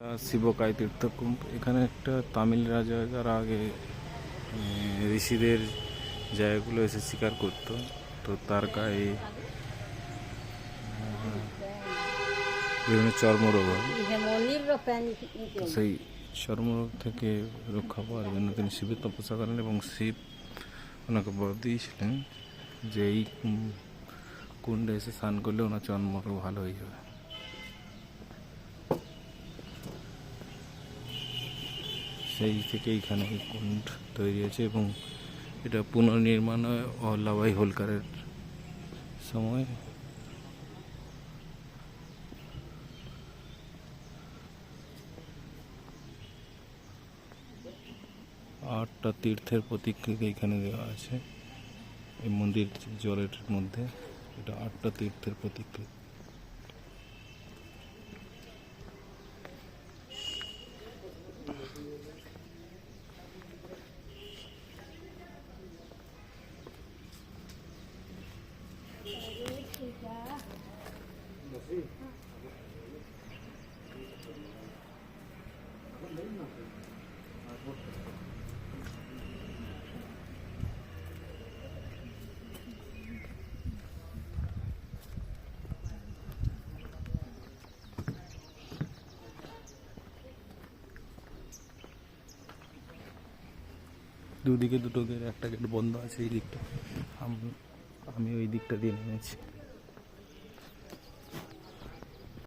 শিবকায় তীর্থকুম্ভ। এখানে একটা তামিল রাজা যারা আগে ঋষিদের জায়গাগুলো এসে শিকার করতো, তো তার গায়ে বিভিন্ন চর্মরোগ হয়। সেই চর্মরোগ থেকে রক্ষা পাওয়ার জন্য তিনি শিবের তপস্যা করেন এবং শিব ওনাকে বর দিয়েছিলেন যে এই কুণ্ডে এসে স্নান করলে ওনার চর্মরোগ ভালো হয়ে যাবে। সেই থেকে এইখানে এই কুণ্ড তৈরি হয়েছে এবং এটা পুনর্নির্মাণ হয় অহল্যাবাই হোলকারের সময়। আটটা তীর্থের প্রতীকৃতি এখানে দেওয়া আছে এই মন্দির জলের মধ্যে। এটা আটটা তীর্থের প্রতীকৃতি। দুদিকে দুটো গেট, একটা গেট বন্ধ আছে এই দিকটা। আমি ওই দিকটা দিয়ে নেমেছি।